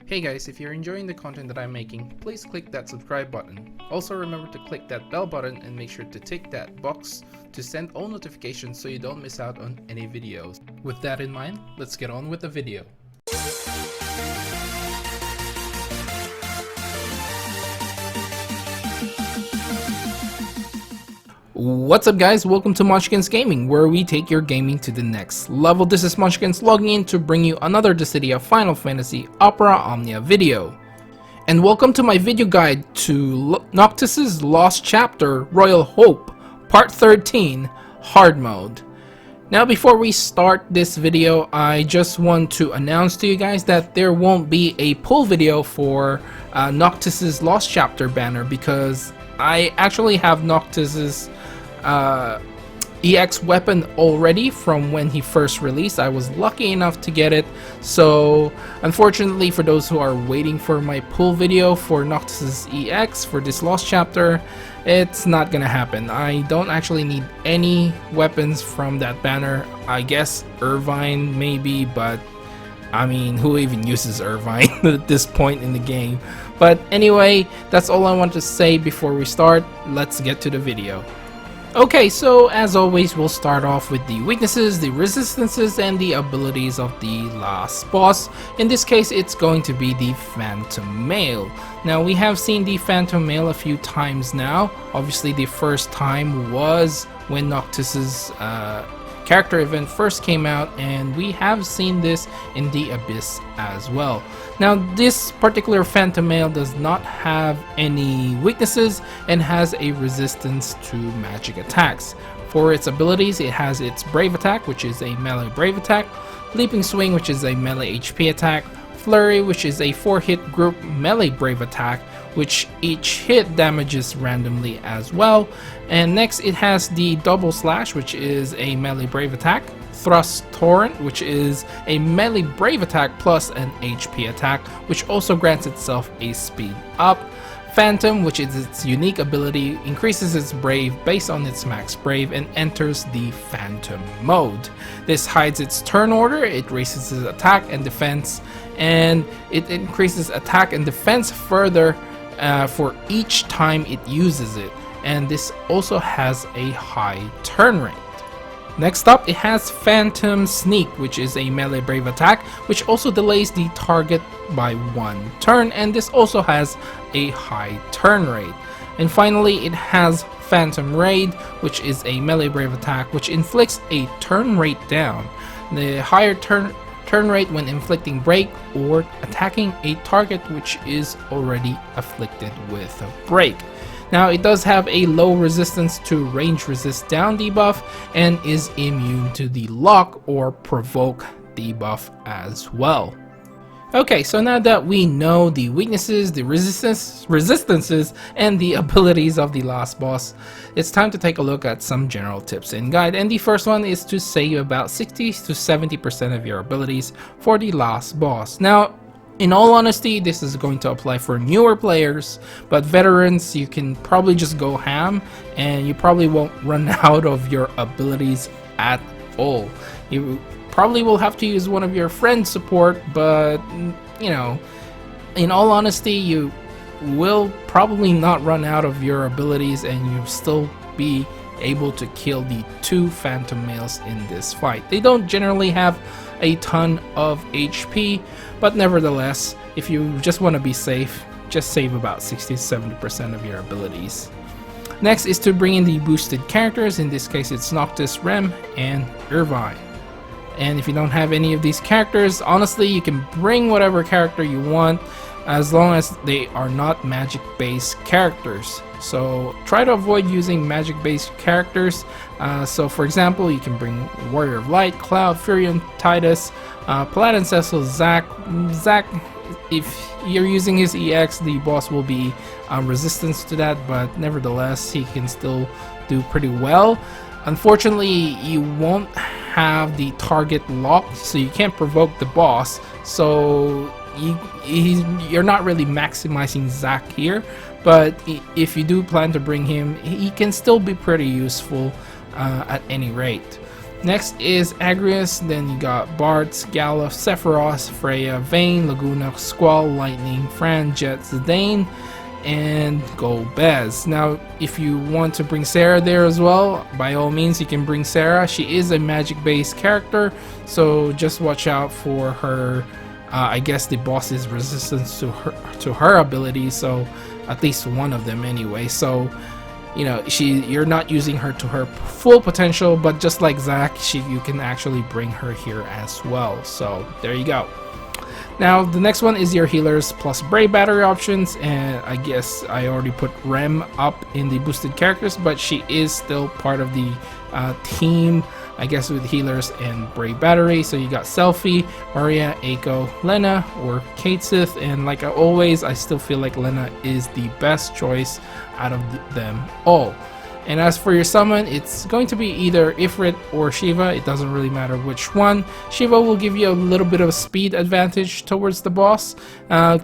Hey guys, if you're enjoying the content that I'm making, please click that subscribe button. Also remember to click that bell button and make sure to tick that box to send all notifications so you don't miss out on any videos. With that in mind, let's get on with the video. What's up guys, welcome to Munchkins Gaming, where we take your gaming to the next level. This is Munchkins logging in to bring you another Dissidia Final Fantasy Opera Omnia video. And welcome to my video guide to Noctis' Lost Chapter, Royal Hope, Part 13, Hard Mode. Now before we start this video, I just want to announce to you guys that there won't be a pull video for Noctis' Lost Chapter banner because I actually have Noctis' EX weapon already from when he first released. I was lucky enough to get it, so unfortunately for those who are waiting for my pull video for Noctis' EX for this Lost Chapter, it's not gonna happen. I don't actually need any weapons from that banner. I guess Irvine maybe, but I mean, who even uses Irvine at this point in the game? But anyway, that's all I want to say before we start. Let's get to the video. Okay, so as always, we'll start off with the weaknesses, the resistances, and the abilities of the last boss. In this case, it's going to be the Phantom Male. Now, we have seen the Phantom Male a few times now. Obviously, the first time was when Noctis' character event first came out, and we have seen this in the Abyss as well. Now this particular Phantom Male does not have any weaknesses and has a resistance to magic attacks. For its abilities, it has its Brave Attack, which is a melee Brave Attack, Leaping Swing, which is a melee HP attack, Flurry, which is a 4-hit group melee Brave Attack, which each hit damages randomly as well. And next it has the Double Slash, which is a melee Brave Attack, Thrust Torrent, which is a melee Brave Attack plus an HP attack, which also grants itself a speed up. Phantom, which is its unique ability, increases its Brave based on its max Brave and enters the Phantom mode. This hides its turn order, it raises its attack and defense, and it increases attack and defense further for each time it uses it, and this also has a high turn rate. Next up, it has Phantom Sneak, which is a melee Brave Attack, which also delays the target by 1 turn, and this also has a high turn rate. And finally, it has Phantom Raid, which is a melee Brave Attack, which inflicts a turn rate down. The higher turn rate when inflicting break or attacking a target which is already afflicted with a break. Now it does have a low resistance to range resist down debuff and is immune to the lock or provoke debuff as well. Okay, so now that we know the weaknesses, the resistances, and the abilities of the last boss, it's time to take a look at some general tips and guide. And the first one is to save about 60 to 70% of your abilities for the last boss. Now, in all honesty, this is going to apply for newer players, but veterans, you can probably just go ham and you probably won't run out of your abilities at all. You probably will have to use one of your friends' support, but you know, in all honesty, you will probably not run out of your abilities and you'll still be able to kill the 2 Phantom Males in this fight. They don't generally have a ton of HP, but nevertheless, if you just want to be safe, just save about 60 to 70% of your abilities. Next is to bring in the boosted characters. In this case, it's Noctis, Rem, and Irvine. And if you don't have any of these characters, honestly, you can bring whatever character you want as long as they are not magic-based characters. So try to avoid using magic-based characters. So for example, you can bring Warrior of Light, Cloud, Furion, Tidus, Paladin Cecil, Zack. If you're using his EX, the boss will be resistance to that, but nevertheless, he can still do pretty well. Unfortunately, you won't have the target locked, so you can't provoke the boss. So you're not really maximizing Zack here, but if you do plan to bring him, he can still be pretty useful at any rate. Next is Agrius, then you got Bartz, Galuf, Sephiroth, Freya, Vayne, Laguna, Squall, Lightning, Fran, Jet, Zidane, and Golbez. Now, if you want to bring Sarah there as well, by all means you can bring Sarah. She is a magic-based character, so just watch out for her. I guess the boss's resistance to her abilities, so at least one of them anyway. So you know, you're not using her to her full potential, but just like Zack, you can actually bring her here as well. So there you go. Now the next one is your healers plus Brave Battery options, and I guess I already put Rem up in the boosted characters, but she is still part of the team, I guess, with healers and Brave Battery. So you got Selphie, Maria, Eiko, Lena, or Katesith, and like always, I still feel like Lena is the best choice out of them all. And as for your summon, it's going to be either Ifrit or Shiva. It doesn't really matter which one. Shiva will give you a little bit of a speed advantage towards the boss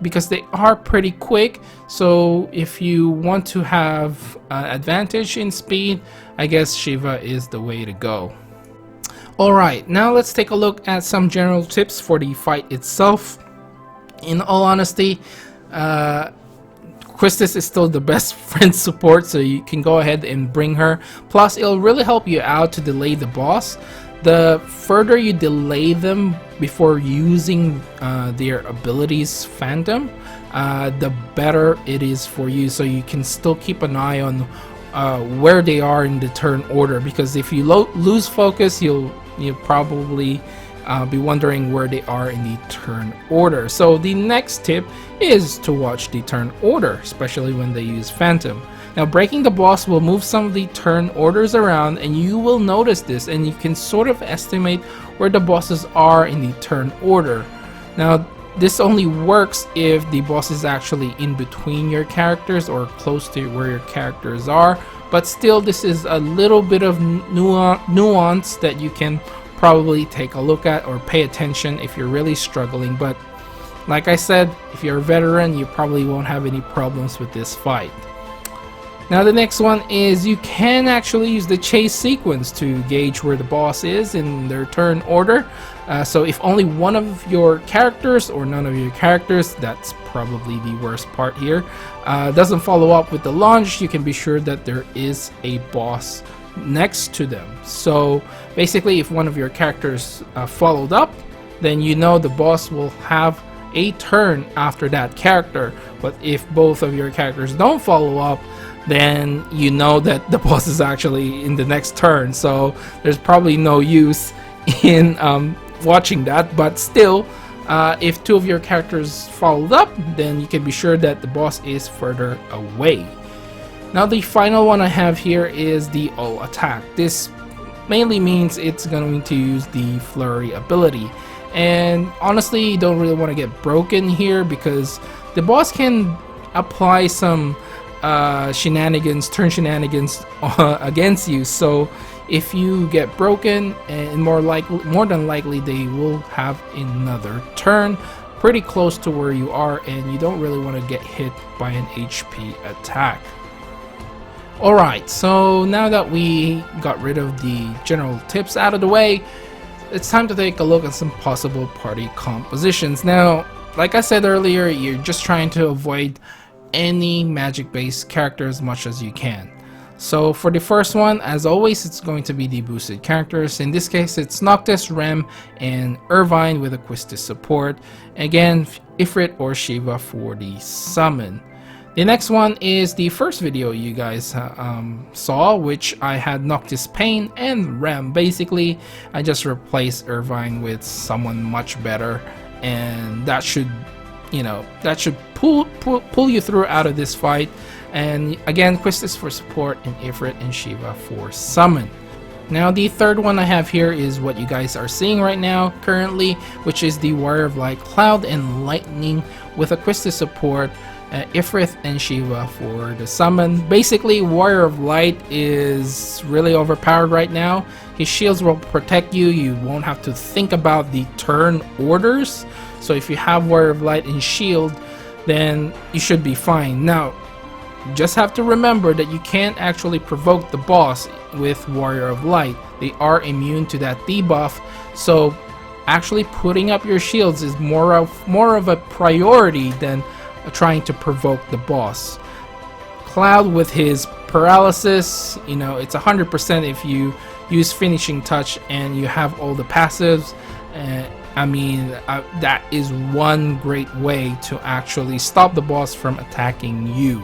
because they are pretty quick. So if you want to have advantage in speed, I guess Shiva is the way to go. Alright, now let's take a look at some general tips for the fight itself. In all honesty, Quistis is still the best friend support, so you can go ahead and bring her. Plus, it'll really help you out to delay the boss. The further you delay them before using their abilities Phantom, the better it is for you, so you can still keep an eye on where they are in the turn order, because if you lose focus, you'll probably be wondering where they are in the turn order. So the next tip is to watch the turn order, especially when they use Phantom. Now, breaking the boss will move some of the turn orders around, and you will notice this, and you can sort of estimate where the bosses are in the turn order. Now, this only works if the boss is actually in between your characters or close to where your characters are, but still, this is a little bit of nuance that you can probably take a look at or pay attention if you're really struggling. But like I said, if you're a veteran, you probably won't have any problems with this fight. Now the next one is you can actually use the chase sequence to gauge where the boss is in their turn order. So if only one of your characters or none of your characters, that's probably the worst part here, doesn't follow up with the launch, you can be sure that there is a boss next to them. So basically, if one of your characters followed up, then you know the boss will have a turn after that character. But if both of your characters don't follow up, then you know that the boss is actually in the next turn. So there's probably no use in watching that. But still, if two of your characters followed up, then you can be sure that the boss is further away. Now the final one I have here is the O attack. This mainly means it's going to use the flurry ability, and honestly, you don't really want to get broken here because the boss can apply some turn shenanigans against you. So if you get broken, and more than likely they will have another turn pretty close to where you are, and you don't really want to get hit by an HP attack. Alright, so now that we got rid of the general tips out of the way, it's time to take a look at some possible party compositions. Now, like I said earlier, you're just trying to avoid any magic-based character as much as you can. So for the first one, as always, it's going to be the boosted characters. In this case, it's Noctis, Rem, and Irvine with a Quistis support. Again, Ifrit or Shiva for the summon. The next one is the first video you guys saw, which I had Noctis Pain and Rem. Basically, I just replaced Irvine with someone much better, and that should, pull you through out of this fight. And again, Quistis for support and Ifrit and Shiva for summon. Now the third one I have here is what you guys are seeing right now currently, which is the Warrior of Light, Cloud, and Lightning with a Quistis support. Ifrit and Shiva for the summon. Basically, Warrior of Light is really overpowered right now. His shields will protect you. You won't have to think about the turn orders. So if you have Warrior of Light and shield, then you should be fine. Now, just have to remember that you can't actually provoke the boss with Warrior of Light. They are immune to that debuff, so actually putting up your shields is more of a priority than trying to provoke the boss. Cloud with his paralysis, you know, it's 100% if you use finishing touch and you have all the passives. I mean, that is one great way to actually stop the boss from attacking you.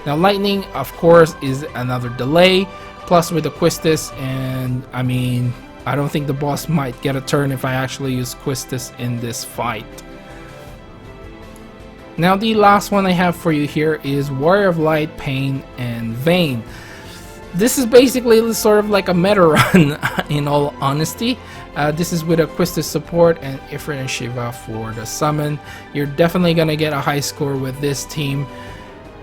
Now lightning, of course, is another delay, plus with the Quistis, and I mean, I don't think the boss might get a turn if I actually use Quistis in this fight. Now the last one I have for you here is Warrior of Light, Pain, and Vayne. This is basically sort of like a meta run in all honesty. This is with a Quistis support and Ifrit and Shiva for the summon. You're definitely gonna get a high score with this team.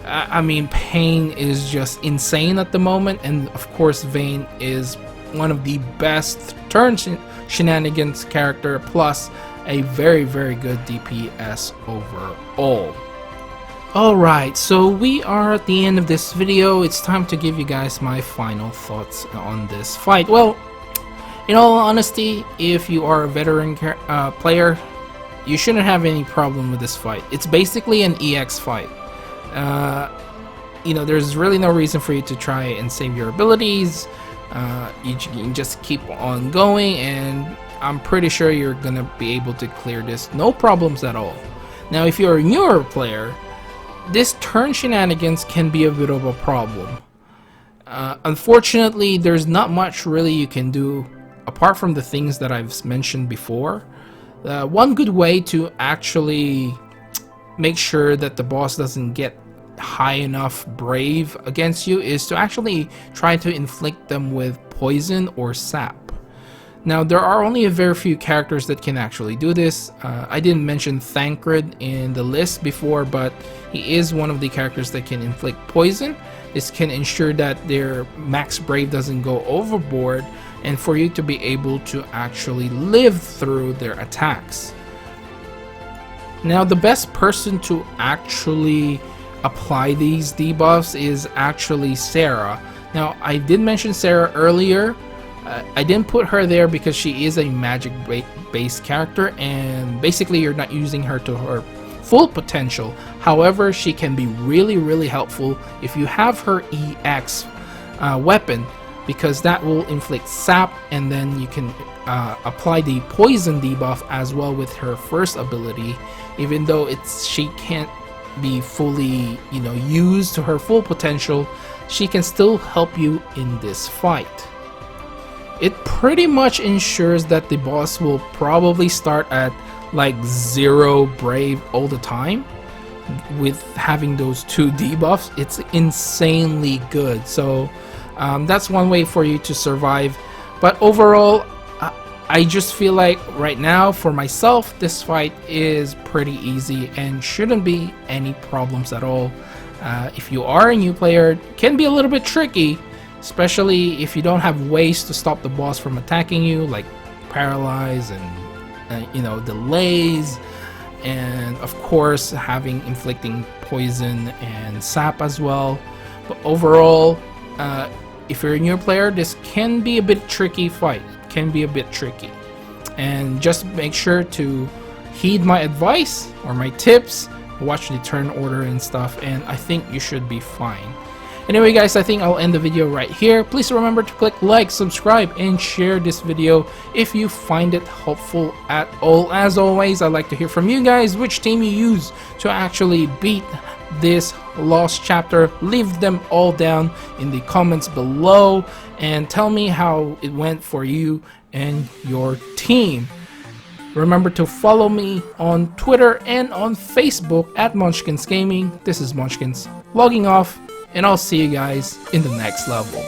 I mean, Pain is just insane at the moment, and of course Vayne is one of the best turn shenanigans character, plus a very good DPS overall. Alright, so we are at the end of this video. It's time to give you guys my final thoughts on this fight. Well, in all honesty, if you are a veteran player, you shouldn't have any problem with this fight. It's basically an EX fight. You know, there's really no reason for you to try and save your abilities. You can just keep on going, and I'm pretty sure you're gonna be able to clear this no problems at all. Now if you're a newer player, this turn shenanigans can be a bit of a problem. Unfortunately, there's not much really you can do apart from the things that I've mentioned before. One good way to actually make sure that the boss doesn't get high enough brave against you is to actually try to inflict them with poison or sap. Now there are only a very few characters that can actually do this. I didn't mention Thancred in the list before, but he is one of the characters that can inflict poison. This can ensure that their max brave doesn't go overboard, and for you to be able to actually live through their attacks. Now the best person to actually apply these debuffs is actually Sarah. Now I did mention Sarah earlier. I didn't put her there because she is a magic based character, and basically you're not using her to her full potential. However, she can be really helpful if you have her EX weapon, because that will inflict sap, and then you can apply the poison debuff as well with her first ability. Even though she can't be fully, you know, used to her full potential, she can still help you in this fight. It pretty much ensures that the boss will probably start at like 0 brave all the time. With having those 2 debuffs, it's insanely good. So that's one way for you to survive. But overall, I just feel like right now for myself, this fight is pretty easy and shouldn't be any problems at all. If you are a new player, it can be a little bit tricky, especially if you don't have ways to stop the boss from attacking you, like paralyze and you know, delays, and of course having inflicting poison and sap as well. But overall, if you're a new player, this can be a bit tricky fight. It can be a bit tricky, and just make sure to heed my advice or my tips, watch the turn order and stuff, and I think you should be fine. Anyway guys, I think I'll end the video right here. Please remember to click like, subscribe, and share this video if you find it helpful at all. As always, I'd like to hear from you guys which team you use to actually beat this lost chapter. Leave them all down in the comments below and tell me how it went for you and your team. Remember to follow me on Twitter and on Facebook at Munchkins Gaming. This is Munchkins logging off, and I'll see you guys in the next level.